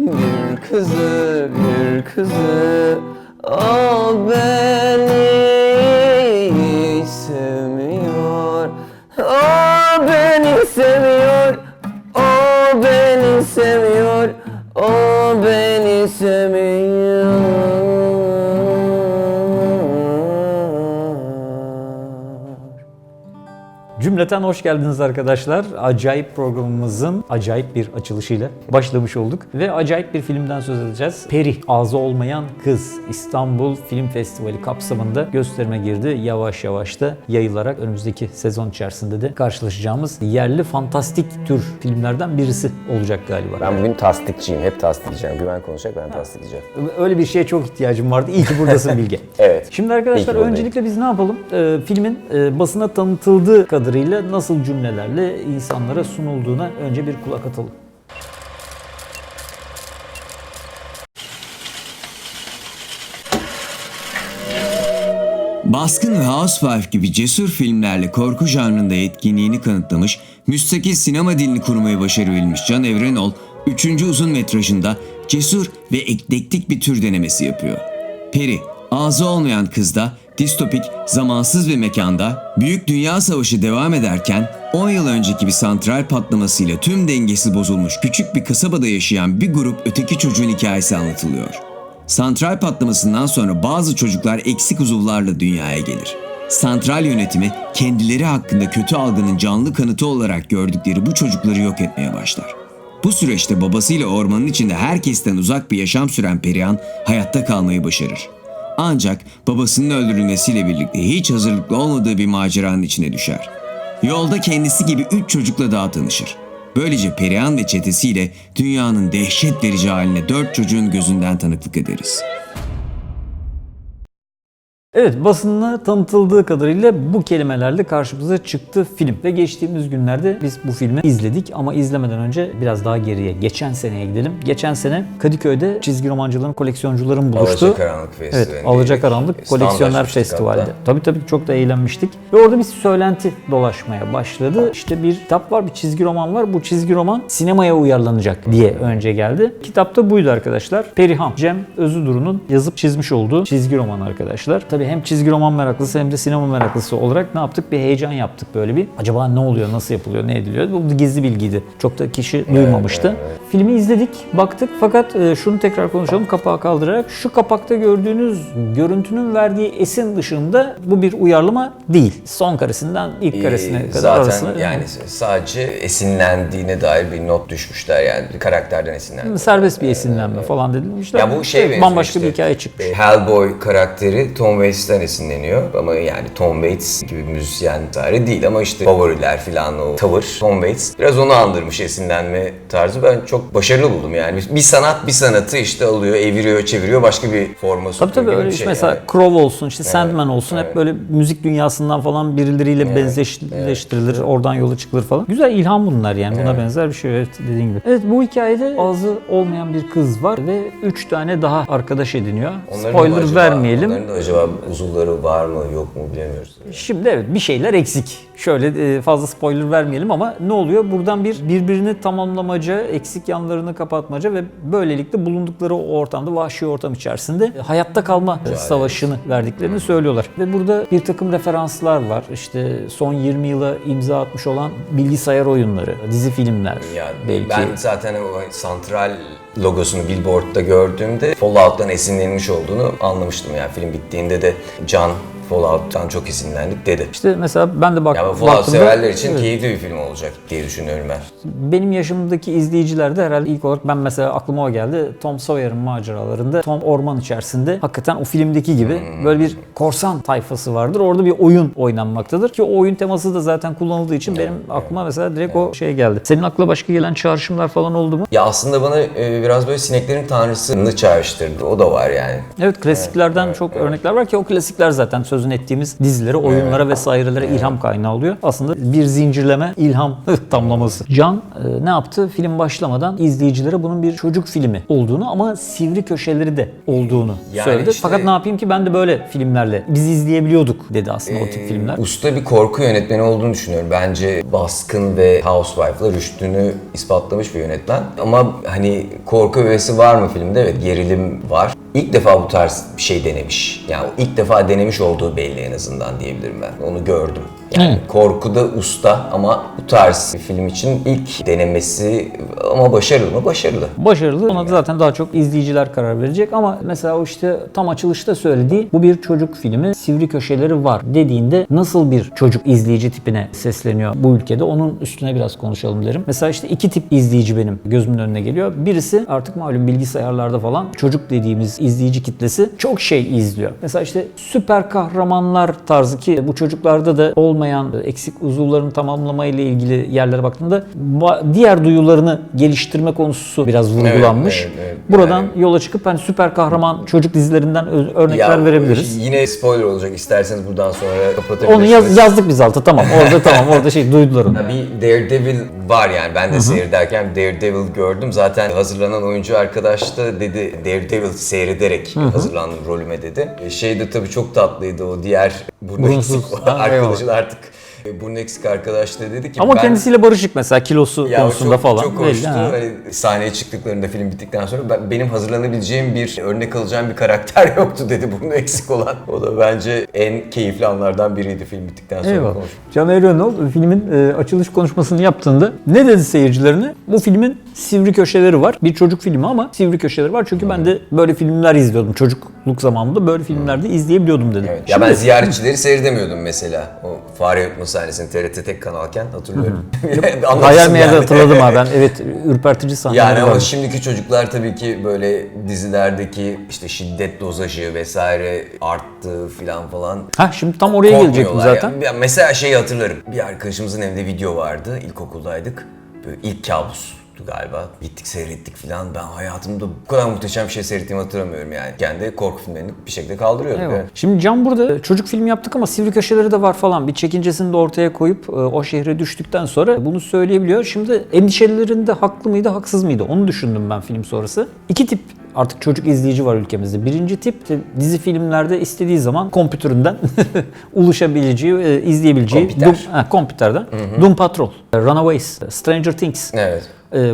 bir kızı, bir kızı. O beni sevmiyor. O beni seviyor. O beni seviyor. O beni seviyor. Cümleten hoş geldiniz arkadaşlar. Acayip programımızın acayip bir açılışıyla başlamış olduk. Ve acayip bir filmden söz edeceğiz. Peri, Ağzı Olmayan Kız, İstanbul Film Festivali kapsamında gösterime girdi. Yavaş yavaş da yayılarak önümüzdeki sezon içerisinde de karşılaşacağımız yerli fantastik tür filmlerden birisi olacak galiba. Ben bugün tasdikçiyim. Hep tasdikleyeceğim. Güven konuşacak, ben tasdikleyeceğim. Öyle bir şeye çok ihtiyacım vardı. İyi ki buradasın Bilge. Evet. Şimdi arkadaşlar İyi ki buradayım. öncelikle biz ne yapalım? Filmin basına tanıtıldığı kadarıyla nasıl cümlelerle insanlara sunulduğuna önce bir kulak atalım. Baskın ve Housewife gibi cesur filmlerle korku janrında etkinliğini kanıtlamış, müstakil sinema dilini kurmayı başarabilmiş Can Evrenol, 3. uzun metrajında cesur ve eklektik bir tür denemesi yapıyor. Peri, Ağzı Olmayan Kız'da distopik, zamansız bir mekanda Büyük Dünya Savaşı devam ederken 10 yıl önceki bir santral patlamasıyla tüm dengesi bozulmuş küçük bir kasabada yaşayan bir grup öteki çocuğun hikayesi anlatılıyor. Santral patlamasından sonra bazı çocuklar eksik uzuvlarla dünyaya gelir. Santral yönetimi kendileri hakkında kötü algının canlı kanıtı olarak gördükleri bu çocukları yok etmeye başlar. Bu süreçte babasıyla ormanın içinde herkesten uzak bir yaşam süren Perihan hayatta kalmayı başarır. Ancak babasının öldürülmesiyle birlikte hiç hazırlıklı olmadığı bir maceranın içine düşer. Yolda kendisi gibi 3 çocukla daha tanışır. Böylece Perihan ve çetesiyle dünyanın dehşet verici haline 4 çocuğun gözünden tanıklık ederiz. Evet, basında tanıtıldığı kadarıyla bu kelimelerle karşımıza çıktı film. Ve geçtiğimiz günlerde biz bu filmi izledik ama izlemeden önce biraz daha geriye, geçen seneye gidelim. Geçen sene Kadıköy'de çizgi romancıların, koleksiyoncuların buluştuğu Alacakaranlık Festivali. Evet, Alacakaranlık Koleksiyoner Festivali'de. Tabii çok da eğlenmiştik. Ve orada bir söylenti dolaşmaya başladı. İşte bir kitap var, bir çizgi roman var. Bu çizgi roman sinemaya uyarlanacak diye önce geldi. Kitapta buydu arkadaşlar. Perihan, Cem Özüduru'nun yazıp çizmiş olduğu çizgi roman arkadaşlar. Tabii hem çizgi roman meraklısı hem de sinema meraklısı olarak ne yaptık? Bir heyecan yaptık böyle bir. Acaba ne oluyor, nasıl yapılıyor, ne ediliyor? Bu gizli bilgiydi. Çok da kişi duymamıştı. Filmi izledik, baktık fakat şunu tekrar konuşalım kapağı kaldırarak. Şu kapakta gördüğünüz görüntünün verdiği esin dışında bu bir uyarlama değil. Son karesinden ilk karesine kadar Zaten arasında. yani sadece esinlendiğine dair bir not düşmüşler, yani bir karakterden esinlendi. Serbest bir esinlenme falan denilmişler. Ya bu şey benziyor bambaşka işte, bir hikaye çıkmış. Hellboy karakteri Tom Waits'ten esinleniyor ama yani Tom Waits gibi müzisyen vesaire değil ama işte favoriler filan, o tavır Tom Waits biraz onu andırmış esinlenme tarzı. Ben çok başarılı buldum yani. Bir sanat bir sanatı işte alıyor, eviriyor, çeviriyor, başka bir forma sokuyor. Tabii öyle bir işte şey mesela yani. Crow olsun, işte Sandman olsun hep böyle müzik dünyasından falan birileriyle benzeştirilir, oradan yola çıkılır falan. Güzel ilham bunlar yani, buna benzer bir şey, evet, dediğin gibi. Evet, bu hikayede ağzı olmayan bir kız var ve 3 tane daha arkadaş ediniyor. Spoiler vermeyelim. Onların da acaba uzuvları var mı yok mu bilemiyoruz. Şimdi evet, bir şeyler eksik. Şöyle fazla spoiler vermeyelim ama ne oluyor? Buradan birbirini tamamlamaca, eksik yanlarını kapatmaca ve böylelikle bulundukları o ortamda, vahşi ortam içerisinde hayatta kalma savaşını verdiklerini söylüyorlar. Ve burada bir takım referanslar var. İşte son 20 yıla imza atmış olan bilgisayar oyunları, dizi filmler Yani belki. ben zaten o santral logosunu billboard'da gördüğümde Fallout'tan esinlenmiş olduğunu anlamıştım. Yani film bittiğinde de Can Fallout'tan çok esinlendik dedi. İşte mesela ben de Yani Fallout severler için keyifli bir film olacak diye düşünüyorum ben. Benim yaşımdaki izleyiciler de herhalde ilk olarak, ben mesela aklıma o geldi. Tom Sawyer'ın maceralarında Tom orman içerisinde hakikaten o filmdeki gibi böyle bir korsan tayfası vardır. Orada bir oyun oynanmaktadır ki o oyun teması da zaten kullanıldığı için benim aklıma mesela direkt o şey geldi. Senin aklına başka gelen çağrışımlar falan oldu mu? Ya aslında bana biraz böyle sineklerin tanrısını çağrıştırdı. O da var yani. Evet, klasiklerden çok örnekler var ki o klasikler zaten söz sözünü ettiğimiz dizilere, oyunlara vesairelere ilham kaynağı oluyor. Aslında bir zincirleme ilham tamlaması. Can ne yaptı? Film başlamadan izleyicilere bunun bir çocuk filmi olduğunu ama sivri köşeleri de olduğunu söyledi. işte- Fakat ne yapayım ki ben de böyle filmlerle biz izleyebiliyorduk dedi aslında o tip filmler. Usta bir korku yönetmeni olduğunu düşünüyorum. Bence Baskın ve Housewife'la rüştünü ispatlamış bir yönetmen. Ama hani korku öğesi var mı filmde? Evet, gerilim var. İlk defa bu tarz bir şey denemiş. Yani ilk defa denemiş olduğu belli en azından diyebilirim ben. Onu gördüm. Yani korkuda usta ama bu tarz bir film için ilk denemesi, ama başarılı mı? Başarılı. Başarılı. Ona da zaten daha çok izleyiciler karar verecek ama mesela o işte tam açılışta söylediği bu bir çocuk filmi, sivri köşeleri var dediğinde nasıl bir çocuk izleyici tipine sesleniyor bu ülkede, onun üstüne biraz konuşalım derim. Mesela işte iki tip izleyici benim gözümün önüne geliyor. Birisi artık malum bilgisayarlarda falan çocuk dediğimiz izleyici kitlesi çok şey izliyor. Mesela işte süper kahramanlar tarzı, ki bu çocuklarda da olmayan eksik uzuvlarını tamamlamayla ilgili yerlere baktığında diğer duyularını geliştirme konusu biraz vurgulanmış. Evet. Buradan yola çıkıp hani süper kahraman çocuk dizilerinden örnekler verebiliriz. Yine spoiler olacak, isterseniz buradan sonra kapatabilirsiniz. Onu yazdık biz alta, tamam. Orada şey duydular onu. Bir Daredevil var yani, ben de seyrederken Daredevil gördüm. Zaten hazırlanan oyuncu arkadaş da dedi, Daredevil seyrederek hazırlandım rolüme dedi. Şey de tabii çok tatlıydı, o diğer burnu eksik arkadaşın artık burnu eksik arkadaş da dedi ki Ama kendisiyle barışık mesela kilosu konusunda çok, falan. Çok hoştu. Hani sahneye çıktıklarında film bittikten sonra benim hazırlanabileceğim bir örnek alacağım bir karakter yoktu dedi burnu eksik olan. O da bence en keyifli anlardan biriydi film bittikten sonra. Eyvallah. Can Evrenol filmin açılış konuşmasını yaptığında ne dedi seyircilerine? Bu filmin sivri köşeleri var. Bir çocuk filmi ama sivri köşeleri var. Çünkü ben de böyle filmler izliyordum. Çocukluk zamanımda böyle filmlerde izleyebiliyordum dedi. Evet. Ya ben ziyaretçileri seyredemiyordum mesela. O fare yutma sahnesini TRT tek kanalken hatırlıyorum. Hayal meyal hatırladım ha ben. Evet, ürpertici sahneler yani var. ama şimdiki çocuklar tabii ki böyle dizilerdeki işte şiddet dozajı vesaire arttı falan. Ha şimdi tam oraya gelecektim korkmuyorlar zaten. Ya mesela şeyi hatırlarım. Bir arkadaşımızın evinde video vardı. İlkokuldaydık. Böyle ilk kabus galiba. Gittik seyrettik falan. Ben hayatımda bu kadar muhteşem bir şey seyrettiğimi hatırlamıyorum yani. Kendi korku filmlerini bir şekilde kaldırıyorduk. Evet. Evet. Şimdi Can burada çocuk filmi yaptık ama sivri köşeleri de var falan. Bir çekincesini de ortaya koyup o şehre düştükten sonra bunu söyleyebiliyor. Şimdi endişelerinde haklı mıydı, haksız mıydı? Onu düşündüm ben film sonrası. İki tip artık çocuk izleyici var ülkemizde. Birinci tip dizi filmlerde istediği zaman kompütüründen ulaşabileceği, izleyebileceği kompüterden. Doom Patrol, Runaways, Stranger Things. Evet.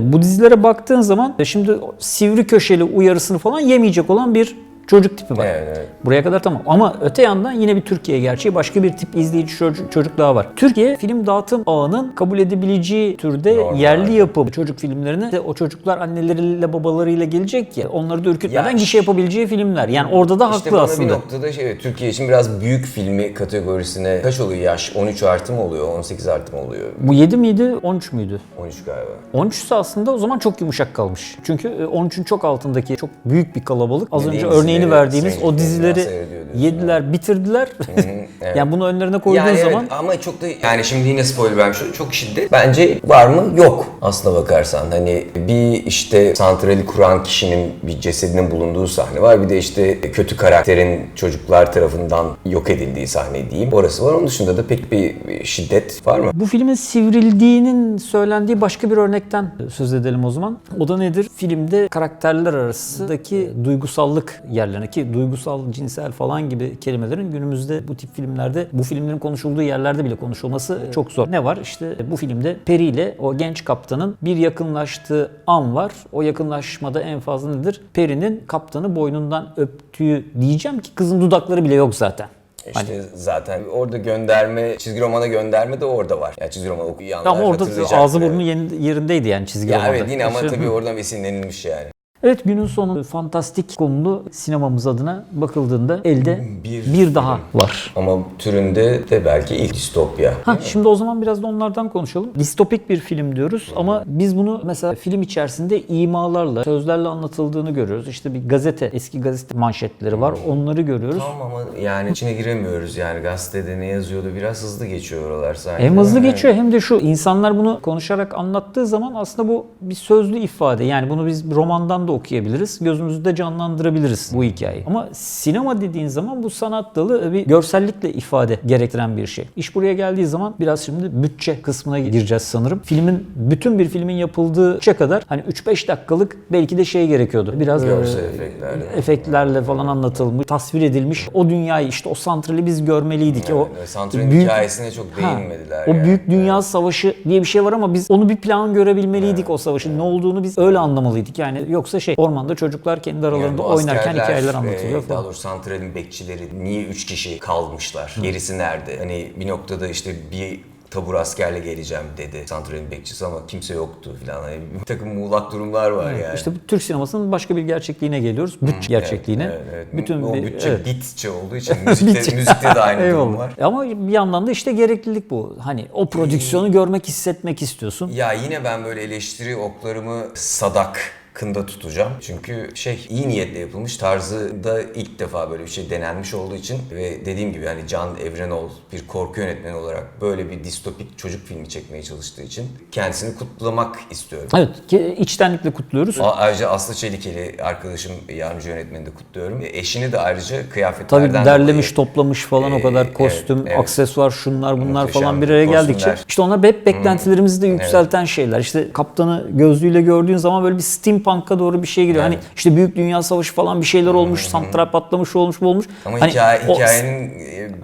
Bu dizilere baktığın zaman şimdi sivri köşeli uyarısını falan yemeyecek olan bir çocuk tipi var. Evet. Buraya kadar tamam. Ama öte yandan yine bir Türkiye gerçeği, başka bir tip izleyici çocuk daha var. Türkiye film dağıtım ağının kabul edebileceği türde yerli yapım çocuk filmlerini de o çocuklar anneleriyle babalarıyla gelecek ya, onları da ürkütmeden gişe yapabileceği filmler. Yani orada da İşte haklı bana aslında. bir noktada Türkiye için biraz büyük filmi kategorisine kaç oluyor yaş? 13 artı mı oluyor? 18 artı mı oluyor? Bu 7 miydi? 13 müydü? 13 galiba. 13 ise aslında o zaman çok yumuşak kalmış. Çünkü 13'ün çok altındaki çok büyük bir kalabalık. Az önce Dediğim örneğini verdiğimiz Stranger o dizileri Things'i seyrediyor diyorsun. yediler, bitirdiler. Evet. Yani bunu önlerine koyduğun Yani zaman evet, ama çok da yani şimdi yine spoiler vermiş oldum. Çok şiddet bence var mı? Yok aslına bakarsan. Hani bir işte santrali kuran kişinin bir cesedinin bulunduğu sahne var. Bir de işte kötü karakterin çocuklar tarafından yok edildiği sahne diyeyim. Orası var. Onun dışında da pek bir şiddet var mı? bu filmin sivrildiğinin söylendiği başka bir örnekten söz edelim o zaman. O da nedir? Filmde karakterler arasındaki duygusallık yerlerine, ki duygusal, cinsel falan gibi kelimelerin günümüzde bu tip filmlerde, bu filmlerin konuşulduğu yerlerde bile konuşulması çok zor. Ne var? İşte bu filmde Peri ile o genç kaptanın bir yakınlaştığı an var. O yakınlaşmada en fazla nedir? Peri'nin kaptanı boynundan öptüğü, diyeceğim ki kızın dudakları bile yok zaten. İşte zaten orada gönderme, çizgi romana gönderme de orada var. Yani çizgi romanı okuyanlar Ama orada hatırlayacak. ağzı burnu yerindeydi yani çizgi Ya romanda. evet yine ama tabii oradan esinlenilmiş yani. Evet, günün sonu fantastik konulu sinemamız adına bakıldığında elde bir daha var. Ama türünde de belki ilk distopya. Şimdi o zaman biraz da onlardan konuşalım. Distopik bir film diyoruz ama biz bunu mesela film içerisinde imalarla, sözlerle anlatıldığını görüyoruz. İşte bir gazete, eski gazete manşetleri var. Onları görüyoruz. Tamam ama yani içine giremiyoruz yani gazetede ne yazıyordu biraz hızlı geçiyor oralar sanki. Hem hızlı geçiyor hem de şu, insanlar bunu konuşarak anlattığı zaman aslında bu bir sözlü ifade. Yani bunu biz romandan da okuyabiliriz, gözümüzde canlandırabiliriz bu hikayeyi. Ama sinema dediğin zaman bu sanat dalı bir görsellikle ifade gerektiren bir şey. İş buraya geldiği zaman biraz şimdi bütçe kısmına gireceğiz sanırım. Bütün bir filmin yapıldığı kadar hani 3-5 dakikalık belki de şey gerekiyordu. Biraz Görsel efektlerle falan anlatılmış, tasvir edilmiş. O dünyayı işte o santrali biz görmeliydik. Evet, o santralin büyük, hikayesine çok değinmediler. o büyük dünya savaşı diye bir şey var ama biz onu bir plan görebilmeliydik, o savaşın ne olduğunu biz öyle anlamalıydık. Yani yoksa ormanda çocuklar kendi aralarında bu oynarken askerler, hikayeler anlatılıyor falan. Daha doğrusu santralin bekçileri niye 3 kişi kalmışlar? Gerisi nerede? Hani bir noktada işte bir tabur askerle geleceğim dedi santralin bekçisi ama kimse yoktu falan. Hani bir takım muğlak durumlar var yani. İşte bu Türk sinemasının başka bir gerçekliğine geliyoruz. Bütçe gerçekliğine. Evet. Bütün o bir, bütçe bitçe olduğu için müzikte de aynı durum var. Ama bir yandan da işte gereklilik bu. Hani o prodüksiyonu görmek, hissetmek istiyorsun. Ya yine ben böyle eleştiri oklarımı sadakında tutacağım. Çünkü iyi niyetle yapılmış, tarzı da ilk defa böyle bir şey denenmiş olduğu için ve dediğim gibi yani Can Evrenol bir korku yönetmeni olarak böyle bir distopik çocuk filmi çekmeye çalıştığı için kendisini kutlamak istiyorum. Evet, içtenlikle kutluyoruz. Ayrıca Aslı Çelikeli arkadaşım, yardımcı yönetmeni de kutluyorum. Eşini de ayrıca kıyafetlerden Tabii derlemiş, dolayı, toplamış falan o kadar kostüm, evet. aksesuar, şunlar bunlar Muhteşem falan bir araya kostümler. geldikçe işte onlar hep beklentilerimizi de yükselten şeyler. İşte kaptanı gözlüğüyle gördüğün zaman böyle bir steampunk'a doğru bir şey giriyor. Evet. Hani işte büyük dünya savaşı falan bir şeyler olmuş, santral patlamış olmuş bu olmuş. Ama hani hikayenin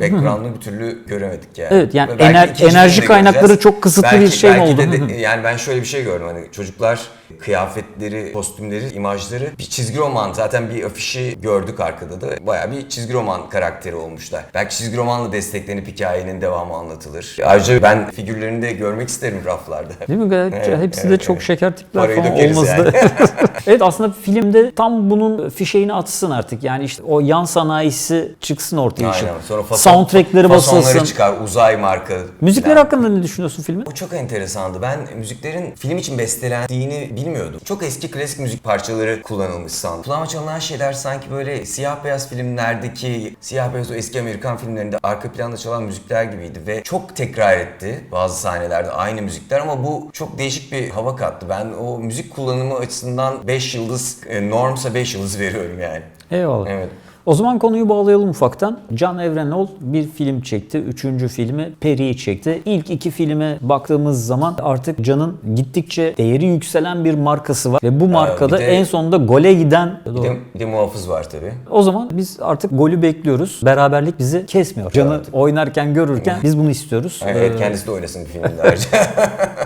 background'unu bir türlü göremedik yani. Evet, yani Belki ikinci enerji filmde kaynakları göreceğiz. çok kısıtlı belki, bir şey mi belki oldu? Yani ben şöyle bir şey gördüm, hani çocuklar kıyafetleri, kostümleri, imajları bir çizgi roman, zaten bir afişi gördük arkada da bayağı bir çizgi roman karakteri olmuşlar. Belki çizgi romanla desteklenip hikayenin devamı anlatılır. Ayrıca ben figürlerini de görmek isterim raflarda. Değil mi? Gayet hepsi de çok şeker tipler Parayı falan dökeriz olmazdı. yani. Evet, aslında filmde tam bunun fişeğini atsın artık. Yani işte o yan sanayisi çıksın ortaya. Aynen. Sonra soundtrackleri fasonları basılsın. çıkar, uzay marka. Müzikler falan. hakkında ne düşünüyorsun filmin? Bu çok enteresandı. Ben müziklerin film için bestelendiğini bilmiyordum. Çok eski klasik müzik parçaları kullanılmış sandım. Kulağıma çalınan şeyler sanki böyle siyah beyaz filmlerdeki, siyah beyaz o eski Amerikan filmlerinde arka planda çalan müzikler gibiydi ve çok tekrar etti bazı sahnelerde aynı müzikler ama bu çok değişik bir hava kattı. Ben o müzik kullanımı açısından 5 yıldız, normsa 5 yıldız veriyorum yani. Eyvallah. Evet. O zaman konuyu bağlayalım ufaktan. Can Evrenol bir film çekti. 3. filmi Peri'yi çekti. İlk 2 filme baktığımız zaman artık Can'ın gittikçe değeri yükselen bir markası var. Ve bu markada bir de- en sonunda gole giden... Bir de muhafız var tabii. O zaman biz artık golü bekliyoruz. Beraberlik bizi kesmiyor. Can'ı oynarken, görürken biz bunu istiyoruz. Evet, kendisi de oynasın bir filmde ayrıca.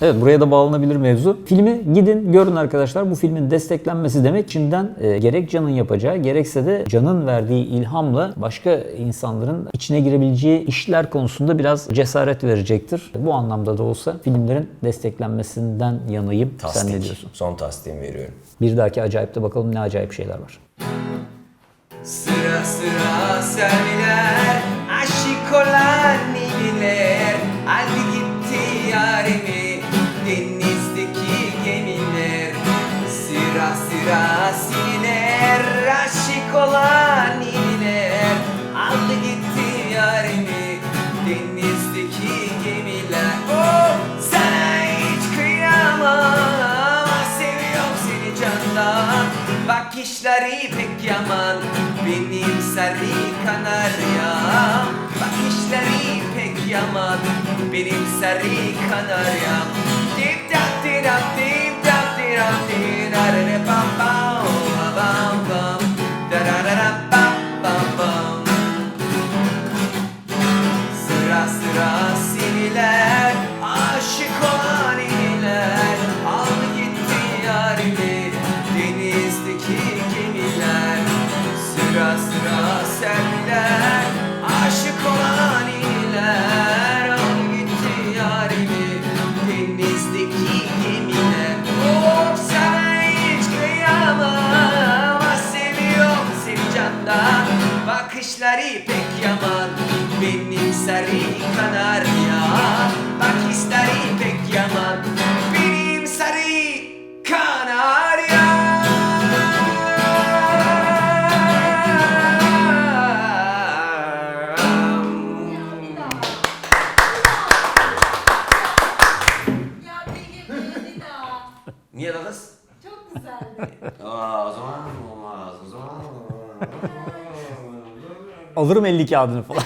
Evet, buraya da bağlanabilir mevzu. Filmi gidin görün arkadaşlar. Bu filmin desteklenmesi demek içinden gerek Can'ın yapacağı gerekse de Can'ın verdiği ilhamla başka insanların içine girebileceği işler konusunda biraz cesaret verecektir. Bu anlamda da olsa filmlerin desteklenmesinden yanayım. Sen ne diyorsun? Son tasdiğimi veriyorum. Bir dahaki Acayip'te bakalım ne acayip şeyler var. Sıra sıra serviler, aşık olan nineler, aldı gitti yarimi, denizdeki gemiler. Sıra sıra siniler, aşık olan nineler, aldı gitti yarimi, denizdeki gemiler. Oh, sana hiç kıyamam, seviyorum seni candan. Bakışları pek yaman, benim sarı kanaryam. Bakışları pek yaman, benim sarı kanaryam. Dip dap dirap dip dap dirap dirarere bam bam bam bam dararara bam bam bam. Sıra sıra seniler, aşık olan iniler, aldı gitti yarimi, denizdeki gemiler. Sıra sıra serviler, aşık olan iniler, aldı gitti yarimi, denizdeki gemiler. Oh, sana hiç kıyamam, seviyorum seni candan. Bakışları pek yaman, benim sarı kanarya. Bakışları pek yaman, benim sarı kanarya. Ya Bilge Bilge daha. Niye lan kız? Çok güzeldi. O zaman olmaz. O zaman Alırım 50 kağıdını falan.